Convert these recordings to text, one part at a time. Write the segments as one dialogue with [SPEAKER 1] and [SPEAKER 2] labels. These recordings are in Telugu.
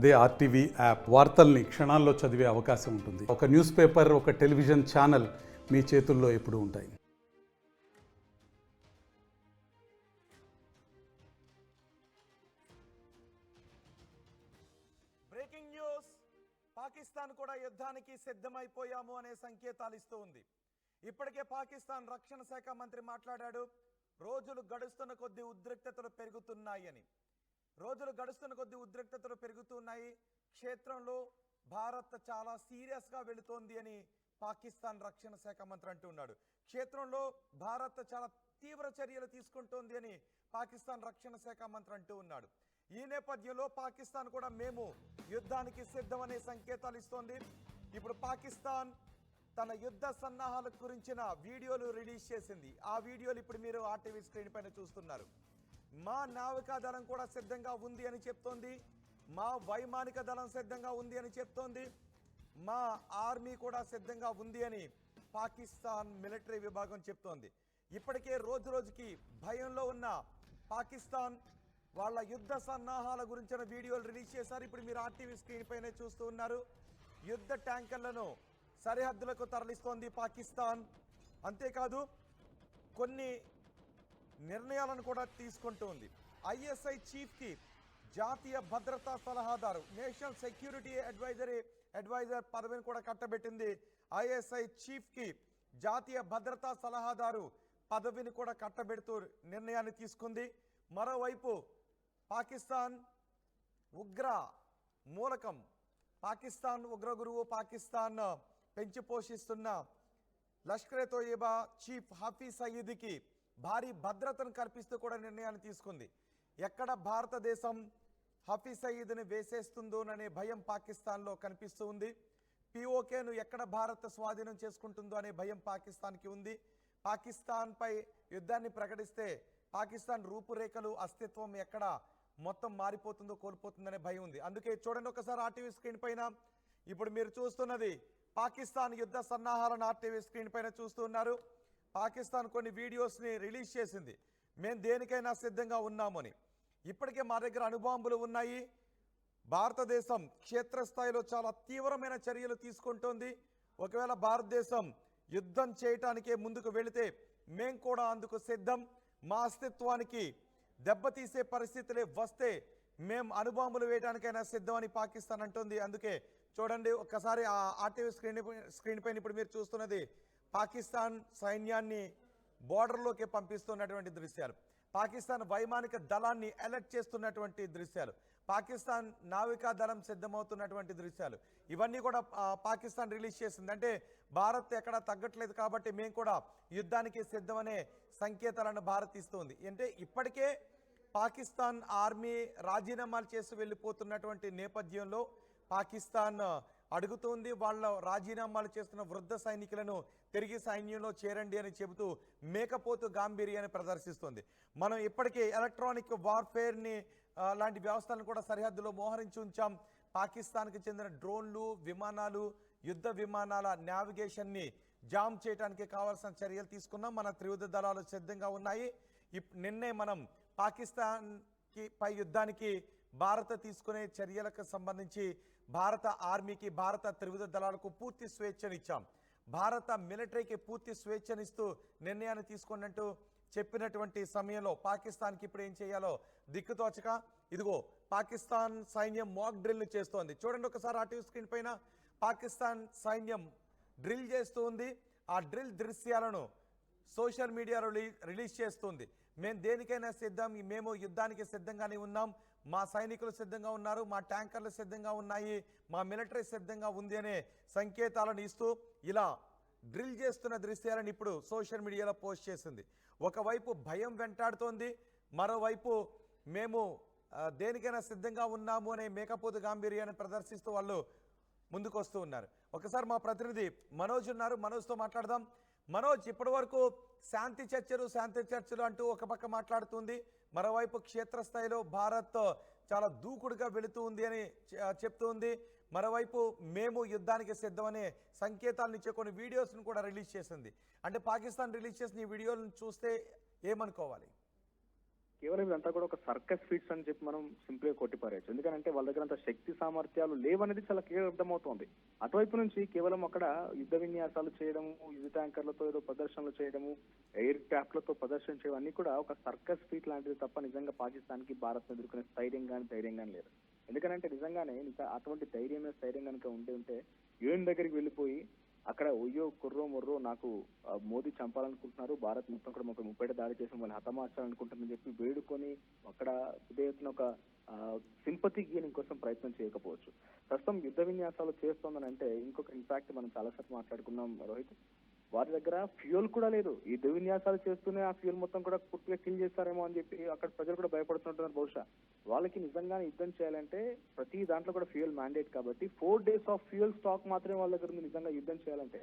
[SPEAKER 1] అదే ఆర్టీవీ యాప్ వార్తల్ని క్షణాల్లో చదివే అవకాశం ఉంటుంది. ఒక న్యూస్ పేపర్, ఒక టెలివిజన్ ఛానల్ మీ చేతుల్లో ఎప్పుడూ ఉంటాయి.
[SPEAKER 2] Breaking news. పాకిస్తాన్ కూడా యుద్ధానికి సిద్ధమైపోయాము అనే సంకేతాలు ఇస్తూ ఉంది. ఇప్పటికే పాకిస్తాన్ రక్షణ శాఖ మంత్రి మాట్లాడాడు. రోజులు గడుస్తున్న కొద్దీ ఉద్రిక్తతలు పెరుగుతున్నాయని. క్షేత్రంలో భారత్ చాలా సీరియస్గా వెళుతోంది అని పాకిస్తాన్ రక్షణ శాఖ మంత్రి అంటున్నాడు. క్షేత్రంలో భారత్ చాలా తీవ్ర చర్యలు తీసుకుంటోంది అని పాకిస్తాన్ రక్షణ శాఖ మంత్రి అంటూ ఉన్నాడు. ఈ నేపథ్యంలో పాకిస్తాన్ కూడా మేము యుద్ధానికి సిద్ధమనే సంకేతాలు ఇస్తోంది. ఇప్పుడు పాకిస్తాన్ తన యుద్ధ సన్నాహాల గురించిన వీడియోలు రిలీజ్ చేసింది. ఆ వీడియోలు ఇప్పుడు మీరు ఆర్టీవీ స్క్రీన్ పైన చూస్తున్నారు. మా నావికా దళం కూడా సిద్ధంగా ఉంది అని చెప్తోంది. మా వైమానిక దళం సిద్ధంగా ఉంది అని చెప్తోంది. మా ఆర్మీ కూడా సిద్ధంగా ఉంది అని పాకిస్తాన్ మిలిటరీ విభాగం చెప్తోంది. ఇప్పటికే రోజు రోజుకి భయంలో ఉన్న పాకిస్తాన్ వాళ్ళ యుద్ధ సన్నాహాల గురించిన వీడియోలు రిలీజ్ చేశారు. ఇప్పుడు మీరు ఆర్టీవీ స్క్రీన్ పైన చూస్తూ ఉన్నారు. యుద్ధ ట్యాంకర్లను సరిహద్దులకు తరలిస్తోంది పాకిస్తాన్. అంతేకాదు కొన్ని నిర్ణయాలను కూడా తీసుకుంటోంది. ఐఎస్ఐ చీఫ్కి జాతీయ భద్రతా సలహాదారు, నేషనల్ సెక్యూరిటీ అడ్వైజర్ పదవిని కూడా కట్టబెట్టింది. ఐఎస్ఐ చీఫ్కి జాతీయ భద్రతా సలహాదారు పదవిని కూడా కట్టబెడుతూ నిర్ణయాన్ని తీసుకుంది. మరోవైపు పాకిస్తాన్ ఉగ్ర మూలకం, పాకిస్తాన్ ఉగ్ర గురువు, పాకిస్తాన్ పెంచి పోషిస్తున్న లష్కర్-ఏ-తోయిబా చీఫ్ హఫీజ్ సయీద్కి భారీ భద్రతను కల్పిస్తూ కూడా నిర్ణయాన్ని తీసుకుంది. ఎక్కడ భారతదేశం హఫీజ్ సయీద్ని వేసేస్తుందోననే భయం పాకిస్తాన్లో కనిపిస్తూ ఉంది. పిఓకేను ఎక్కడ భారత్ స్వాధీనం చేసుకుంటుందో అనే భయం పాకిస్తాన్కి ఉంది. పాకిస్తాన్పై యుద్ధాన్ని ప్రకటిస్తే పాకిస్తాన్ రూపురేఖలు, అస్తిత్వం ఎక్కడ మొత్తం మారిపోతుందో, కోల్పోతుందనే భయం ఉంది. అందుకే చూడండి ఒకసారి ఆర్టీవీ స్క్రీన్ పైన. ఇప్పుడు మీరు చూస్తున్నది పాకిస్తాన్ యుద్ధ సన్నాహాలను ఆర్టీవీ స్క్రీన్ పైన చూస్తూ ఉన్నారు. పాకిస్తాన్ కొన్ని వీడియోస్ని రిలీజ్ చేసింది. మేము దేనికైనా సిద్ధంగా ఉన్నామని. ఇప్పటికే మా దగ్గర అణుబాంబులు ఉన్నాయి. భారతదేశం క్షేత్రస్థాయిలో చాలా తీవ్రమైన చర్యలు తీసుకుంటోంది. ఒకవేళ భారతదేశం యుద్ధం చేయటానికే ముందుకు వెళితే మేం కూడా అందుకు సిద్ధం. మా అస్తిత్వానికి దెబ్బతీసే పరిస్థితులే వస్తే మేము అణుబాంబులు వేయడానికైనా సిద్ధమని పాకిస్తాన్ అంటుంది. అందుకే చూడండి ఒక్కసారి ఆ ఆర్టీవీ స్క్రీన్ పైన ఇప్పుడు మీరు చూస్తున్నది పాకిస్తాన్ సైన్యాన్ని బోర్డర్లోకి పంపిస్తున్నటువంటి దృశ్యాలు, పాకిస్తాన్ వైమానిక దళాన్ని అలర్ట్ చేస్తున్నటువంటి దృశ్యాలు, పాకిస్తాన్ నావికా దళం సిద్ధమవుతున్నటువంటి దృశ్యాలు, ఇవన్నీ కూడా పాకిస్తాన్ రిలీజ్ చేసింది. అంటే భారత్ ఎక్కడా తగ్గట్లేదు కాబట్టి మేము కూడా యుద్ధానికి సిద్ధమనే సంకేతాలను భారత్ ఇస్తుంది. అంటే ఇప్పటికే పాకిస్తాన్ ఆర్మీ రాజీనామాలు చేసి వెళ్ళిపోతున్నటువంటి నేపథ్యంలో పాకిస్తాన్ అడుగుతోంది వాళ్ళ రాజీనామాలు చేస్తున్న వృద్ధ సైనికులను తిరిగి సైన్యంలో చేరండి అని చెబుతూ మేకపోతు గాంభీర్యాన్ని ప్రదర్శిస్తుంది. మనం ఇప్పటికే ఎలక్ట్రానిక్ వార్ఫేర్ని లాంటి వ్యవస్థలను కూడా సరిహద్దులో మోహరించి ఉంచాం. పాకిస్తాన్కి చెందిన డ్రోన్లు, విమానాలు, యుద్ధ విమానాల నావిగేషన్ని జామ్ చేయడానికి కావాల్సిన చర్యలు తీసుకున్నాం. మన త్రివిధ దళాలు సిద్ధంగా ఉన్నాయి. నిన్నే మనం పాకిస్తాన్కి పై యుద్ధానికి భారత తీసుకునే చర్యలకు సంబంధించి భారత ఆర్మీకి, భారత త్రివిధ దళాలకు పూర్తి స్వేచ్ఛనిచ్చాం. భారత మిలిటరీకి పూర్తి స్వేచ్ఛనిస్తూ నిర్ణయాన్ని తీసుకున్నట్టు చెప్పినటువంటి సమయంలో పాకిస్తాన్కి ఇప్పుడు ఏం చేయాలో దిక్కుతోచక ఇదిగో పాకిస్తాన్ సైన్యం మాక్ డ్రిల్ని చేస్తోంది. చూడండి ఒకసారి ఆర్టీవీ స్క్రీన్ పైన పాకిస్తాన్ సైన్యం డ్రిల్ చేస్తూ ఉంది. ఆ డ్రిల్ దృశ్యాలను సోషల్ మీడియాలో రిలీజ్ చేస్తుంది. మేము దేనికైనా సిద్ధం, మేము యుద్ధానికి సిద్ధంగానే ఉన్నాం, మా సైనికులు సిద్ధంగా ఉన్నారు, మా ట్యాంకర్లు సిద్ధంగా ఉన్నాయి, మా మిలిటరీ సిద్ధంగా ఉంది అనే సంకేతాలను ఇస్తూ ఇలా డ్రిల్ చేస్తున్న దృశ్యాలను ఇప్పుడు సోషల్ మీడియాలో పోస్ట్ చేసింది. ఒకవైపు భయం వెంటాడుతోంది, మరోవైపు మేము దేనికైనా సిద్ధంగా ఉన్నాము అనే మేకపోతు గాంభీర్యాన్ని ప్రదర్శిస్తూ వాళ్ళు ముందుకు వస్తూ ఉన్నారు. ఒకసారి మా ప్రతినిధి మనోజ్ ఉన్నారు, మనోజ్తో మాట్లాడదాం. మనోజ్, ఇప్పటి వరకు శాంతి చర్చలు అంటూ ఒక పక్క మాట్లాడుతుంది, మరోవైపు క్షేత్రస్థాయిలో భారత్ చాలా దూకుడుగా వెళుతూ ఉంది అని చెప్తుంది, మరోవైపు మేము యుద్ధానికి సిద్ధమనే సంకేతాలను ఇచ్చే కొన్ని వీడియోస్ను కూడా రిలీజ్ చేసింది. అంటే పాకిస్తాన్ రిలీజ్ చేసిన ఈ వీడియోలను చూస్తే ఏమనుకోవాలి?
[SPEAKER 3] కేవలం ఇదంతా కూడా ఒక సర్కస్ ఫీట్స్ అని చెప్పి మనం సింపుల్గా కొట్టిపారేయచ్చు. ఎందుకంటే వాళ్ళ దగ్గర అంత శక్తి సామర్థ్యాలు లేవనేది చాలా క్లియర్ అర్థమవుతోంది. అటువైపు నుంచి కేవలం అక్కడ యుద్ధ విన్యాసాలు చేయడము, యుద్ధ ట్యాంకర్లతో ఏదో ప్రదర్శనలు చేయడము, ఎయిర్ క్రాఫ్ట్లతో ప్రదర్శన చేయడం అన్ని కూడా ఒక సర్కస్ ఫీట్ లాంటిది తప్ప నిజంగా పాకిస్తాన్కి భారత్ ఎదుర్కొనే ధైర్యం కానీ లేదు. ఎందుకంటే నిజంగానే అటువంటి ధైర్యం కనుక ఉంటే యుఎన్ దగ్గరికి వెళ్ళిపోయి అక్కడ ఒయ్యో కుర్రో మొర్రో నాకు మోదీ చంపాలనుకుంటున్నారు, భారత్ మొత్తం కూడా ఒక 30 దాడి చేసి వాళ్ళు హతమార్చాలనుకుంటుందని చెప్పి వేడుకొని అక్కడ ఉదయం ఒక సింపతి గెయినింగ్ కోసం ప్రయత్నం చేయకపోవచ్చు. ప్రస్తుతం యుద్ధ విన్యాసాలు చేస్తోందని అంటే ఇంకొక ఇంపాక్ట్ మనం చాలాసార్లు మాట్లాడుకున్నాం రోహిత్. వారి దగ్గర ఫ్యూయల్ కూడా లేదు. ఈ యుద్ధ విన్యాసాలు చేస్తూనే ఆ ఫ్యూయల్ మొత్తం కూడా పూర్తిగా కిల్ చేస్తారేమో అని చెప్పి అక్కడ ప్రజలు కూడా భయపడుతుంటారు. బహుశా వాళ్ళకి నిజంగానే యుద్ధం చేయాలంటే ప్రతి దాంట్లో కూడా ఫ్యూయల్ మ్యాండేట్ కాబట్టి 4 days ఆఫ్ ఫ్యూయల్ స్టాక్ మాత్రమే వాళ్ళ దగ్గర ఉంది నిజంగా యుద్ధం చేయాలంటే.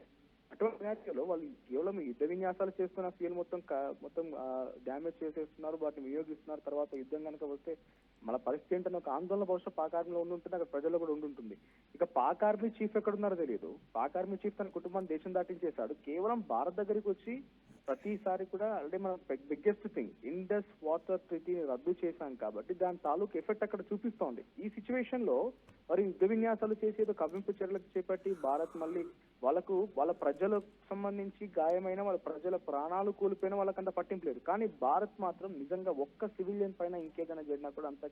[SPEAKER 3] అటువంటి నేచర్లో వాళ్ళు కేవలం యుద్ధ విన్యాసాలు చేస్తున్న ఫ్యూయల్ మొత్తం డ్యామేజ్ చేసేస్తున్నారు, వాటిని వినియోగిస్తున్నారు. తర్వాత యుద్ధం కనుక వస్తే మన పరిస్థితి ఏంటని ఒక ఆందోళన బహుశా పాక్ ఆర్మీలో ఉండుంటుంది, అక్కడ ప్రజల్లో కూడా ఉండుంటుంది. ఇక పాక్ ఆర్మీ చీఫ్ ఎక్కడున్నారో తెలియదు. పాక్ ఆర్మీ చీఫ్ తన కుటుంబాన్ని దేశం దాటించేశాడు. కేవలం భారత్ దగ్గరికి వచ్చి ప్రతిసారి కూడా అంటే మనం బిగ్గెస్ట్ థింగ్ ఇండస్ వాటర్ ట్రీటీని రద్దు చేశాం కాబట్టి దాని తాలూకు ఎఫెక్ట్ అక్కడ చూపిస్తోంది. ఈ సిచ్యువేషన్ లో మరి యుద్ధ విన్యాసాలు చేసి ఏదో కవ్వింపు చర్యలకు చేపట్టి భారత్ మళ్ళీ వాళ్ళ ప్రజలకు సంబంధించి గాయమైన వాళ్ళ ప్రజల ప్రాణాలు కోల్పోయినా వాళ్ళకంత పట్టింపు లేదు. కానీ భారత్ మాత్రం నిజంగా ఒక్క సివిలియన్ పైన ఇంకేదైనా జరిగినా కూడా అంత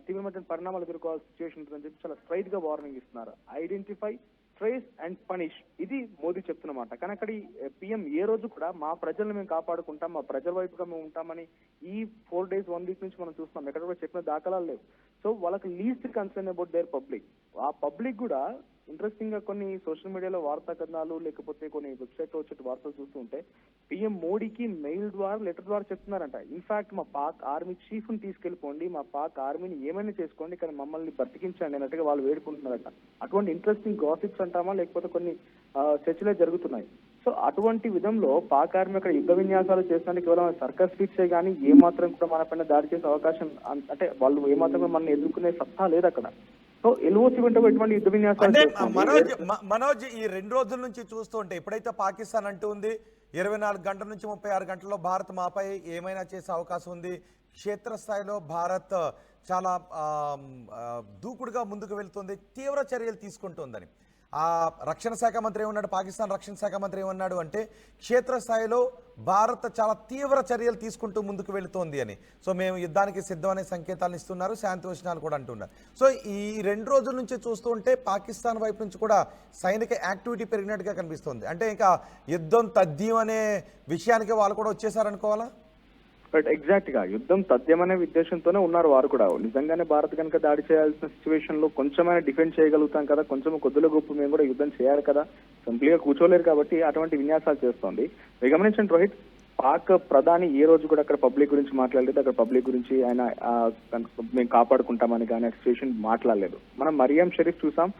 [SPEAKER 3] తీవ్రమైన పరిణామాలు ఎదుర్కోవాల్సిన సిచ్యువేషన్ ఉంటుందని చెప్పి చాలా స్ట్రైట్ గా వార్నింగ్ ఇస్తున్నారు. ఐడెంటిఫై, ట్రేస్ అండ్ పనిష్, ఇది మోదీ చెప్తున్నమాట. కానీ అక్కడ పిఎం ఏ రోజు కూడా మా ప్రజలను మేము కాపాడుకుంటాం, మా ప్రజల వైపుగా మేము ఉంటామని ఈ 4 days 1 week నుంచి మనం చూస్తున్నాం. ఎక్కడ కూడా చెప్పిన దాఖలాలు లేవు. సో వాళ్ళకి least concern about their public. ఆ పబ్లిక్ కూడా ఇంట్రెస్టింగ్ గా కొన్ని సోషల్ మీడియాలో వార్తా కథనాలు లేకపోతే కొన్ని వెబ్సైట్ లో వచ్చే వార్తలు చూస్తుంటే పిఎం మోడీకి మెయిల్ ద్వారా లెటర్ ద్వారా చెప్తున్నారంట. ఇన్ఫాక్ట్ మా పాక్ ఆర్మీ చీఫ్ ని తీసుకెళ్లిపోండి, మా పాక్ ఆర్మీని ఏమైనా చేసుకోండి, కానీ మమ్మల్ని బ్రతికించండి అన్నట్టుగా వాళ్ళు వేడుకుంటున్నారట. అటువంటి ఇంట్రెస్టింగ్ గాసిప్స్ అంటామా లేకపోతే కొన్ని చర్చలే జరుగుతున్నాయి. సో అటువంటి విధంలో పాక్ ఆర్మీ అక్కడ యుద్ధ విన్యాసాలు చేసినందుకు కేవలం సర్కస్ ఫీట్సే కానీ ఏమాత్రం కూడా మన పైన దాడి చేసే అవకాశం అంటే వాళ్ళు ఏమాత్రం కూడా మనం ఎదుర్కొనే సత్తా లేదు అక్కడ. సో ఎల్ఓసి వెంట ఎటువంటి యుద్ధ విన్యాసాలు
[SPEAKER 2] అంటే మనోజ్ ఈ 2 రోజుల నుంచి చూస్తుంటే ఎప్పుడైతే పాకిస్తాన్ అంటూ ఉంది 24 గంటల నుంచి 36 గంటల్లో భారత్ మాపై ఏమైనా చేసే అవకాశం ఉంది, క్షేత్రస్థాయిలో భారత్ చాలా దూకుడుగా ముందుకు వెళ్తుంది, తీవ్ర చర్యలు తీసుకుంటుందని ఆ రక్షణ శాఖ మంత్రి ఏమన్నాడు, పాకిస్తాన్ రక్షణ శాఖ మంత్రి ఏమన్నాడు అంటే క్షేత్రస్థాయిలో భారత్ చాలా తీవ్ర చర్యలు తీసుకుంటూ ముందుకు వెళుతోంది అని. సో మేము యుద్ధానికి సిద్ధమనే సంకేతాలను ఇస్తున్నారు, శాంతివచనాలు కూడా అంటున్నారు. సో ఈ 2 రోజుల నుంచి చూస్తూ ఉంటే పాకిస్తాన్ వైపు నుంచి కూడా సైనిక యాక్టివిటీ పెరిగినట్టుగా కనిపిస్తుంది. అంటే ఇంకా యుద్ధం తథ్యం అనే విషయానికి వాళ్ళు కూడా వచ్చేసారనుకోవాలా?
[SPEAKER 3] బట్ ఎగ్జాక్ట్ గా యుద్ధం తథ్యమనే ఉద్దేశంతోనే ఉన్నారు వారు కూడా. నిజంగానే భారత్ కనుక దాడి చేయాల్సిన సిచ్యువేషన్ లో కొంచెమైనా డిఫెండ్ చేయగలుగుతాం కదా, కొంచెం కొద్దిలో గొప్ప మేము కూడా యుద్ధం చేయాలి కదా, సింపుల్గా కూర్చోలేరు కాబట్టి అటువంటి విన్యాసాలు చేస్తోంది. మీరు గమనించండి రోహిత్, పాక్ ప్రధాని ఏ రోజు కూడా అక్కడ పబ్లిక్ గురించి మాట్లాడలేదు, అక్కడ పబ్లిక్ గురించి ఆయన మేము కాపాడుకుంటామని కానీ సిచ్యువేషన్ మాట్లాడలేదు. మనం మరియం షరీఫ్ చూసాం,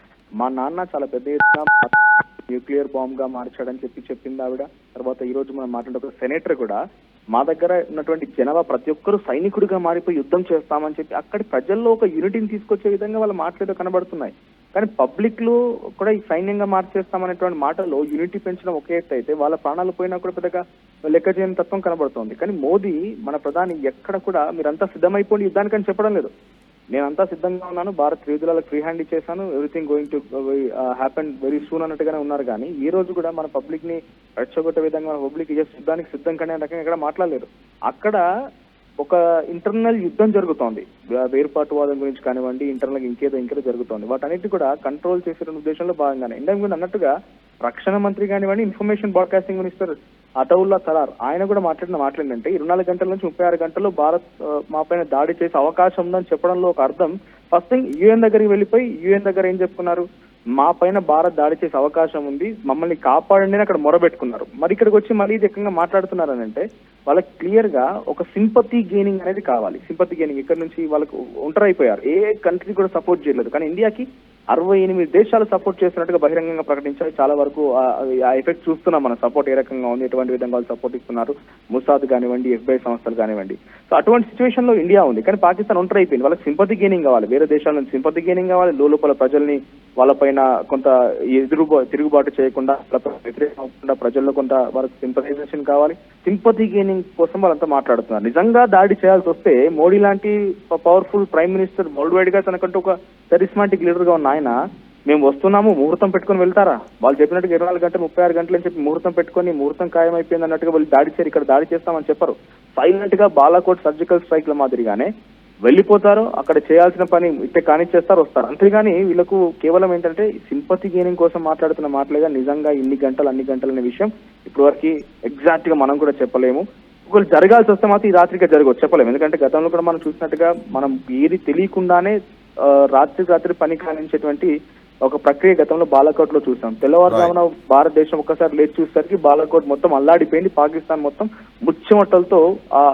[SPEAKER 3] మా నాన్న చాలా పెద్ద ఎత్తున న్యూక్లియర్ బాంబ్ గా మార్చాడని చెప్పింది ఆవిడ. తర్వాత ఈ రోజు మనం మాట్లాడే ఒక సెనేటర్ కూడా మా దగ్గర ఉన్నటువంటి జనాభా ప్రతి ఒక్కరూ సైనికుడిగా మారిపోయి యుద్ధం చేస్తామని చెప్పి అక్కడి ప్రజల్లో ఒక యూనిటీని తీసుకొచ్చే విధంగా వాళ్ళ మాటలు కనబడుతున్నాయి. కానీ పబ్లిక్ లో కూడా ఈ సైన్యంగా మార్చేస్తామనేటువంటి మాటల్లో యూనిటీ పెంచడం ఒకే ఎత్తు అయితే వాళ్ళ ప్రాణాలు పోయినా కూడా పెద్దగా లెక్క చేయని తత్వం కనబడుతోంది. కానీ మోదీ మన ప్రధాని ఎక్కడ కూడా మీరంతా సిద్ధమైపోయి యుద్ధానికని చెప్పడం లేదు. నేనంతా సిద్ధంగా ఉన్నాను, భారత్ త్రియుధులకు ఫ్రీ హ్యాండ్ ఇచ్చేసాను, everything going to happen very soon అన్నట్టుగానే ఉన్నారు. కానీ ఈ రోజు కూడా మన పబ్లిక్ ని రెచ్చగొట్టే విధంగా పబ్లిక్ యుద్ధానికి సిద్ధం కానీ రకంగా ఎక్కడ మాట్లాడలేదు. అక్కడ ఒక ఇంటర్నల్ యుద్ధం జరుగుతోంది, వేర్పాటువాదం గురించి కానివ్వండి, ఇంటర్నల్ ఇంకేదో జరుగుతోంది. వాటన్నిటి కూడా కంట్రోల్ చేసే ఉద్దేశంలో భాగంగానే ఇండియా అన్నట్టుగా రక్షణ మంత్రి కానివ్వండి, ఇన్ఫర్మేషన్ బ్రాడ్కాస్టింగ్ మినిస్టర్ అతౌల్లా సలార్ ఆయన కూడా మాట్లాడిందంటే 24 గంటల నుంచి 36 గంటల్లో భారత్ మా పైన దాడి చేసే అవకాశం ఉందని చెప్పడంలో ఒక అర్థం. ఫస్ట్ థింగ్ యుఎన్ దగ్గరికి వెళ్ళిపోయి యుఎన్ దగ్గర ఏం చెప్పుకున్నారు, మా పైన భారత్ దాడి చేసే అవకాశం ఉంది, మమ్మల్ని కాపాడండి అని అక్కడ మొరబెట్టుకున్నారు. మరి ఇక్కడికి వచ్చి మళ్ళీ ఇది ఎక్కువగా మాట్లాడుతున్నారని అంటే వాళ్ళకి క్లియర్ గా ఒక సింపతి గెయినింగ్ అనేది కావాలి. సింపతి గెయినింగ్ ఇక్కడ నుంచి వాళ్ళకు ఒంటరైపోయారు, ఏ కంట్రీ కూడా సపోర్ట్ చేయలేదు. కానీ ఇండియాకి 68 దేశాలు సపోర్ట్ చేస్తున్నట్టుగా బహిరంగంగా ప్రకటించారు. చాలా వరకు ఆ ఎఫెక్ట్ చూస్తున్నాం, మన సపోర్ట్ ఏ రకంగా ఉంది, ఎటువంటి విధంగా వాళ్ళు సపోర్ట్ ఇస్తున్నారు, ముసాద్ కానివ్వండి, FBI సంస్థలు కానివ్వండి. సో అటువంటి సిచ్యువేషన్ లో ఇండియా ఉంది. కానీ పాకిస్తాన్ ఒంటరి అయిపోయింది. వాళ్ళకి సింపతి గెయినింగ్ కావాలి, వేరే దేశాల నుంచి సింపతి గెయినింగ్ కావాలి, లోపల ప్రజల్ని వాళ్ళపైన కొంత తిరుగుబాటు చేయకుండా వాళ్ళపై వ్యతిరేకం అవ్వకుండా ప్రజల్లో కొంత వాళ్ళకి సింపథైజేషన్ కావాలి, సింపథీ గెయినింగ్ కోసం వాళ్ళంతా మాట్లాడుతున్నారు. నిజంగా దాడి చేయాల్సి వస్తే మోడీ లాంటి powerful prime minister world wide గా తనకంటూ ఒక కరిస్మాటిక్ లీడర్ గా ఉన్న ఆయన మేము వస్తున్నాము ముహూర్తం పెట్టుకొని వెళ్తారా? వాళ్ళు చెప్పినట్టుగా 24 గంటలు 36 గంటలు అని చెప్పి ముహూర్తం పెట్టుకొని ముహూర్తం ఖాయమైపోయింది అన్నట్టుగా వాళ్ళు దాడి చేయరు, ఇక్కడ దాడి చేస్తామని చెప్పరు. సైలెంట్ గా బాలాకోట్ సర్జికల్ స్ట్రైక్ల మాదిరిగానే వెళ్ళిపోతారు, అక్కడ చేయాల్సిన పని ఇట్టే కానిచ్చేస్తారు, వస్తారు. అంతేగాని వీళ్ళకు కేవలం ఏంటంటే సింపతి గెయినింగ్ కోసం మాట్లాడుతున్న మాటలేగా నిజంగా ఇన్ని గంటలు అన్ని గంటలు అనే విషయం ఇప్పటి వరకు ఎగ్జాక్ట్ గా మనం కూడా చెప్పలేము. ఒకవేళ జరగాల్సి వస్తే మాత్రం ఈ రాత్రిగా జరగవచ్చు, చెప్పలేము. ఎందుకంటే గతంలో కూడా మనం చూసినట్టుగా మనం ఏది తెలియకుండానే రాత్రి పని కానించేటువంటి ఒక ప్రక్రియ గతంలో బాలాకోట్ లో చూసాం. తెల్లవారుజామున భారతదేశం ఒక్కసారి లేచి చూసేసరికి బాలాకోట్ మొత్తం అల్లాడిపోయింది, పాకిస్తాన్ మొత్తం ముచ్చెమట్టలతో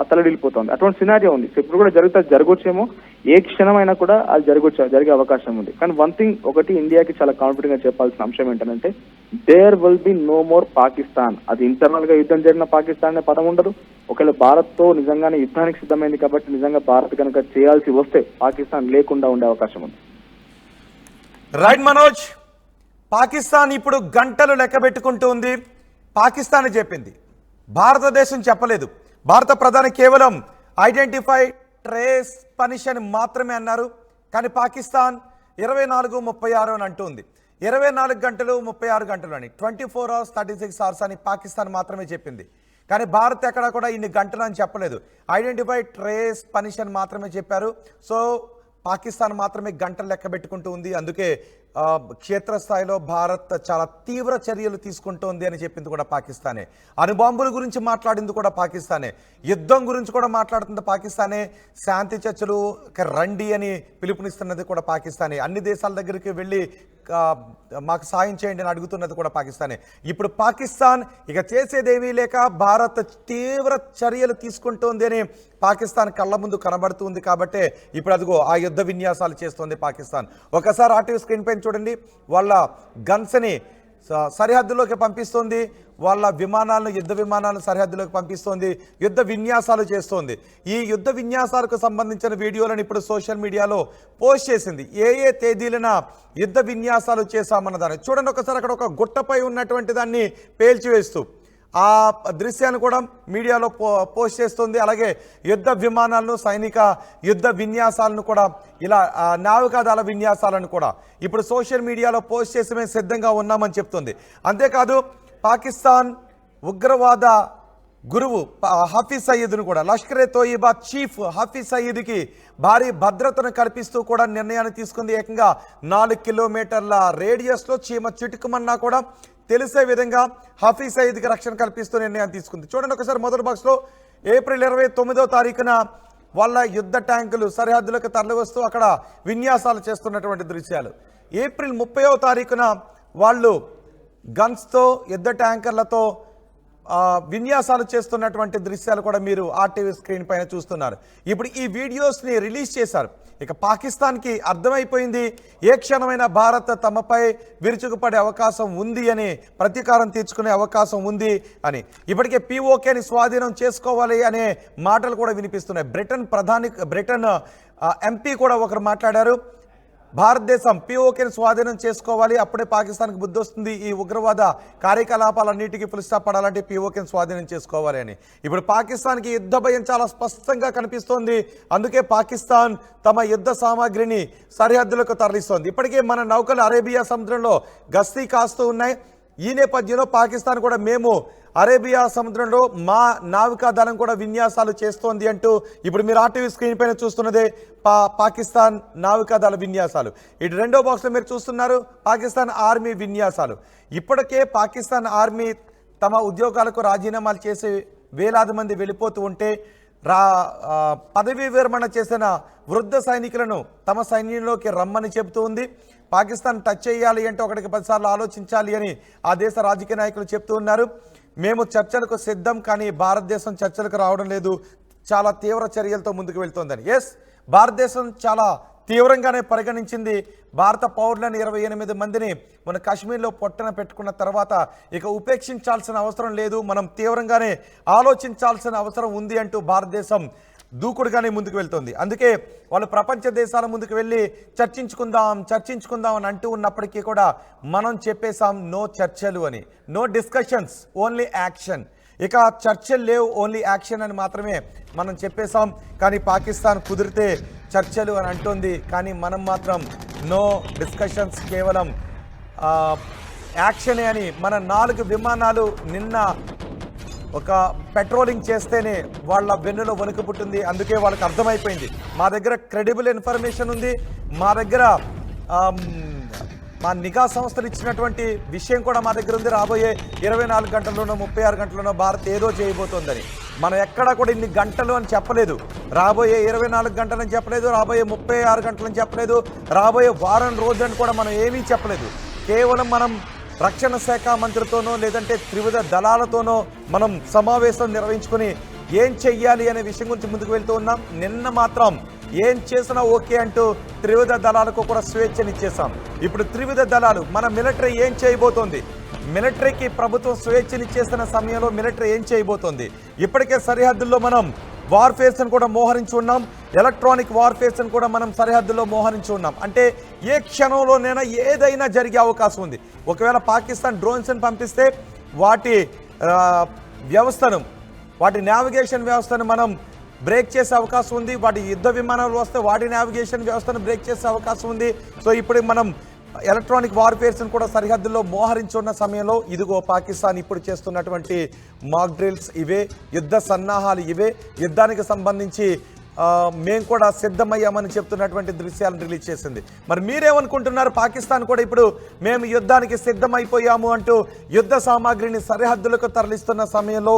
[SPEAKER 3] తలడిల్లిపోతుంది. అటువంటి సినారియో ఉంది. ఇప్పుడు కూడా జరగొచ్చేమో, ఏ క్షణమైనా కూడా అది జరిగే అవకాశం ఉంది. కానీ వన్ థింగ్ ఒకటి ఇండియాకి చాలా కాన్ఫిడెంట్ గా చెప్పాల్సిన అంశం ఏంటంటే there will be no more Pakistan. అది ఇంటర్నల్ గా యుద్ధం జరిగిన పాకిస్తాన్ అనే పదం ఉండదు. ఒకవేళ భారత్ తో నిజంగానే యుద్ధానికి సిద్ధమైంది కాబట్టి నిజంగా భారత్ కనుక చేయాల్సి వస్తే పాకిస్తాన్ లేకుండా ఉండే అవకాశం ఉంది.
[SPEAKER 2] రైట్ మనోజ్, పాకిస్తాన్ ఇప్పుడు గంటలు లెక్క పెట్టుకుంటూ ఉంది. పాకిస్తాన్ చెప్పింది, భారతదేశం చెప్పలేదు. భారత ప్రధాని కేవలం ఐడెంటిఫై, ట్రేస్, పనిష్ అని మాత్రమే అన్నారు. కానీ పాకిస్తాన్ 24-36 అని అంటుంది. 24 గంటలు 36 గంటలు అని 24 hours 36 hours అని పాకిస్తాన్ మాత్రమే చెప్పింది. కానీ భారత్ ఎక్కడ కూడా ఇన్ని గంటలు అని చెప్పలేదు. ఐడెంటిఫై, ట్రేస్, పనిష్ అని మాత్రమే చెప్పారు. సో పాకిస్తాన్ మాత్రమే గంటలు లెక్క పెట్టుకుంటూ ఉంది. అందుకే క్షేత్రస్థాయిలో భారత్ చాలా తీవ్ర చర్యలు తీసుకుంటోంది అని చెప్పింది కూడా పాకిస్తానే. అణుబాంబుల గురించి మాట్లాడింది కూడా పాకిస్తానే. యుద్ధం గురించి కూడా మాట్లాడుతుంది పాకిస్తానే. శాంతి చర్చలు రండి అని పిలుపునిస్తున్నది కూడా పాకిస్తానే. అన్ని దేశాల దగ్గరికి వెళ్ళి మాకు సాయం చేయండి అని అడుగుతున్నది కూడా పాకిస్తానే. ఇప్పుడు పాకిస్తాన్ ఇక చేసేదేమీ లేక భారత్ తీవ్ర చర్యలు తీసుకుంటోంది అని పాకిస్తాన్ కళ్ళ ముందు కనబడుతుంది. కాబట్టే ఇప్పుడు అదిగో ఆ యుద్ధ విన్యాసాలు చేస్తోంది పాకిస్తాన్. ఒకసారి ఆర్టీవీ స్క్రీన్ పైన చూడండి, వాళ్ళ గన్స్ని సరిహద్దులోకి పంపిస్తోంది, వాళ్ళ విమానాలను, యుద్ధ విమానాలను సరిహద్దులోకి పంపిస్తోంది, యుద్ధ విన్యాసాలు చేస్తోంది. ఈ యుద్ధ విన్యాసాలకు సంబంధించిన వీడియోలను ఇప్పుడు సోషల్ మీడియాలో పోస్ట్ చేసింది. ఏ తేదీలన యుద్ధ విన్యాసాలు చేశామన్నదాన్ని చూడండి. ఒకసారి అక్కడ ఒక గుట్టపై ఉన్నటువంటి దాన్ని పేల్చివేస్తూ ఆ దృశ్యాన్ని కూడా మీడియాలో పోస్ట్ చేస్తుంది. అలాగే యుద్ధ విమానాలను, సైనిక యుద్ధ విన్యాసాలను కూడా, ఇలా నావికాదళ విన్యాసాలను కూడా ఇప్పుడు సోషల్ మీడియాలో పోస్ట్ చేసి మేము సిద్ధంగా ఉన్నామని చెప్తుంది. అంతేకాదు పాకిస్తాన్ ఉగ్రవాద గురువు హఫీజ్ సయీద్ను కూడా, లష్కరే తోయిబా చీఫ్ హఫీజ్ సయీద్కి భారీ భద్రతను కల్పిస్తూ కూడా నిర్ణయాన్ని తీసుకుంది. ఏకంగా 4 కిలోమీటర్ల రేడియస్లో చీమ చిటుకుమన్నా కూడా తెలిసే విధంగా హఫీజ్ సయీద్కి రక్షణ కల్పిస్తూ నిర్ణయం తీసుకుంది. చూడండి ఒకసారి మొదటి బాక్స్లో ఏప్రిల్ 29వ తారీఖున వాళ్ళ యుద్ధ ట్యాంకులు సరిహద్దులకు తరలివస్తూ అక్కడ విన్యాసాలు చేస్తున్నటువంటి దృశ్యాలు. ఏప్రిల్ 30వ తారీఖున వాళ్ళు గన్స్తో, యుద్ధ ట్యాంకర్లతో విన్యాసాలు చేస్తున్నటువంటి దృశ్యాలు కూడా మీరు ఆర్టీవీ స్క్రీన్ పైన చూస్తున్నారు. ఇప్పుడు ఈ వీడియోస్ని రిలీజ్ చేశారు. ఇక పాకిస్తాన్కి అర్థమైపోయింది ఏ క్షణమైన భారత్ తమపై విరుచుకుపడే అవకాశం ఉంది అని, ప్రతీకారం తీర్చుకునే అవకాశం ఉంది అని. ఇప్పటికే పీఓకేని స్వాధీనం చేసుకోవాలి అనే మాటలు కూడా వినిపిస్తున్నాయి. బ్రిటన్ ఎంపీ కూడా ఒకరు మాట్లాడారు, భారతదేశం పీఓకేని స్వాధీనం చేసుకోవాలి, అప్పుడే పాకిస్తాన్కి బుద్ధి వస్తుంది, ఈ ఉగ్రవాద కార్యకలాపాలన్నిటికీ ఫుల్ స్టాప్ పడాలంటే పీఓకేని స్వాధీనం చేసుకోవాలి అని. ఇప్పుడు పాకిస్తాన్కి యుద్ధ భయం చాలా స్పష్టంగా కనిపిస్తోంది. అందుకే పాకిస్తాన్ తమ యుద్ధ సామాగ్రిని సరిహద్దులకు తరలిస్తోంది. ఇప్పటికే మన నౌకలు అరేబియా సముద్రంలో గస్తీ కాస్తూ ఉన్నాయి. ఈ నేపథ్యంలో పాకిస్తాన్ కూడా మేము అరేబియా సముద్రంలో మా నావికా దళం కూడా విన్యాసాలు చేస్తోంది అంటూ ఇప్పుడు మీరు ఆర్టీవీ స్క్రీన్ పైన చూస్తున్నదే పాకిస్తాన్ నావికా దళ విన్యాసాలు. ఇటు రెండో బాక్స్లో మీరు చూస్తున్నారు పాకిస్తాన్ ఆర్మీ విన్యాసాలు. ఇప్పటికే పాకిస్తాన్ ఆర్మీ తమ ఉద్యోగాలకు రాజీనామాలు చేసి వేలాది మంది వెళ్ళిపోతూ ఉంటే పదవీ విరమణ చేసిన వృద్ధ సైనికులను తమ సైన్యంలోకి రమ్మని చెబుతూ ఉంది. పాకిస్తాన్ టచ్ చేయాలి అంటే ఒకటికి 10 సార్లు ఆలోచించాలి అని ఆ దేశ రాజకీయ నాయకులు చెప్తూ ఉన్నారు. మేము చర్చలకు సిద్ధం, కానీ భారతదేశం చర్చలకు రావడం లేదు, చాలా తీవ్ర చర్యలతో ముందుకు వెళ్తోందని. ఎస్, భారతదేశం చాలా తీవ్రంగానే పరిగణించింది. భారత పౌరులను 28 మందిని మన కాశ్మీర్లో పొట్టన పెట్టుకున్న తర్వాత ఇక ఉపేక్షించాల్సిన అవసరం లేదు, మనం తీవ్రంగానే ఆలోచించాల్సిన అవసరం ఉంది అంటూ భారతదేశం దూకుడుగానే ముందుకు వెళ్తుంది. అందుకే వాళ్ళు ప్రపంచ దేశాల ముందుకు వెళ్ళి చర్చించుకుందాం అని అంటూ ఉన్నప్పటికీ కూడా మనం చెప్పేశాం నో చర్చలు అని, నో డిస్కషన్స్, ఓన్లీ యాక్షన్. ఇక చర్చలు లేవు, ఓన్లీ యాక్షన్ అని మాత్రమే మనం చెప్పేశాం. కానీ పాకిస్తాన్ కుదిరితే చర్చలు అని అంటుంది, కానీ మనం మాత్రం నో డిస్కషన్స్, కేవలం యాక్షనే అని. మన 4 విమానాలు నిన్న ఒక పెట్రోలింగ్ చేస్తేనే వాళ్ళ వెన్నులో వణుకు పుట్టింది. అందుకే వాళ్ళకి అర్థమైపోయింది మా దగ్గర క్రెడిబుల్ ఇన్ఫర్మేషన్ ఉంది, మా దగ్గర మా నిఘా సంస్థలు ఇచ్చినటువంటి విషయం కూడా మా దగ్గర ఉంది. రాబోయే 24 గంటల్లోనో 36 గంటల్లోనో భారత్ ఏదో చేయబోతోందని. మనం ఎక్కడా కూడా ఇన్ని గంటలు అని చెప్పలేదు, రాబోయే 24 గంటలని చెప్పలేదు, రాబోయే 36 గంటలని చెప్పలేదు, రాబోయే వారం రోజులని కూడా మనం ఏమీ చెప్పలేదు. కేవలం మనం రక్షణ శాఖ మంత్రితోనో లేదంటే త్రివిధ దళాలతోనో మనం సమావేశం నిర్వహించుకుని ఏం చెయ్యాలి అనే విషయం గురించి ముందుకు వెళ్తూ ఉన్నాం. నిన్న మాత్రం ఏం చేసినా ఓకే అంటూ త్రివిధ దళాలకు కూడా స్వేచ్ఛనిచ్చేసాం. ఇప్పుడు త్రివిధ దళాలు, మన మిలిటరీ ఏం చేయబోతోంది, మిలిటరీకి ప్రభుత్వం స్వేచ్ఛనిచ్చేస్తున్న సమయంలో మిలిటరీ ఏం చేయబోతోంది. ఇప్పటికే సరిహద్దుల్లో మనం వార్ఫేర్స్ని కూడా మోహరించి ఉన్నాం, ఎలక్ట్రానిక్ వార్ఫేర్స్ని కూడా మనం సరిహద్దుల్లో మోహరించి ఉన్నాం. అంటే ఏ క్షణంలోనైనా ఏదైనా జరిగే అవకాశం ఉంది. ఒకవేళ పాకిస్తాన్ డ్రోన్స్ని పంపిస్తే వాటి వ్యవస్థను, వాటి నావిగేషన్ వ్యవస్థను మనం బ్రేక్ చేసే అవకాశం ఉంది. వాటి యుద్ధ విమానాలు వస్తే వాటి నావిగేషన్ వ్యవస్థను బ్రేక్ చేసే అవకాశం ఉంది. సో ఇప్పుడు మనం ఎలక్ట్రానిక్ వార్ఫేర్స్ని కూడా సరిహద్దుల్లో మోహరించున్న సమయంలో ఇదిగో పాకిస్తాన్ ఇప్పుడు చేస్తున్నటువంటి మాక్ డ్రిల్స్ ఇవే, యుద్ధ సన్నాహాలు ఇవే, యుద్ధానికి సంబంధించి మేము కూడా సిద్ధమయ్యామని చెప్తున్నటువంటి దృశ్యాలను రిలీజ్ చేసింది. మరి మీరేమనుకుంటున్నారు? పాకిస్తాన్ కూడా ఇప్పుడు మేము యుద్ధానికి సిద్ధమైపోయాము అంటూ యుద్ధ సామాగ్రిని సరిహద్దులకు తరలిస్తున్న సమయంలో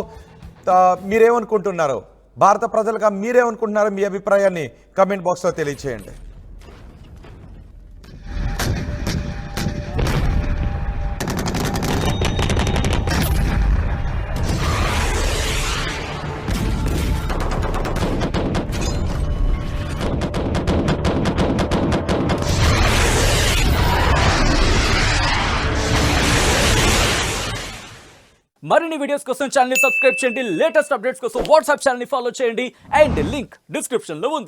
[SPEAKER 2] మీరేమనుకుంటున్నారు? భారత ప్రజలుగా మీరేమనుకుంటున్నారో మీ అభిప్రాయాన్ని కమెంట్ బాక్స్లో తెలియచేయండి.
[SPEAKER 4] మరిన్ని వీడియోస్ కోసం ఛానల్ ని సబ్స్క్రైబ్ చేయండి, లేటెస్ట్ అప్డేట్స్ కోసం వాట్సాప్ ఛానల్ ని ఫాలో చేయండి అండ్ లింక్ డిస్క్రిప్షన్ లో ఉంది.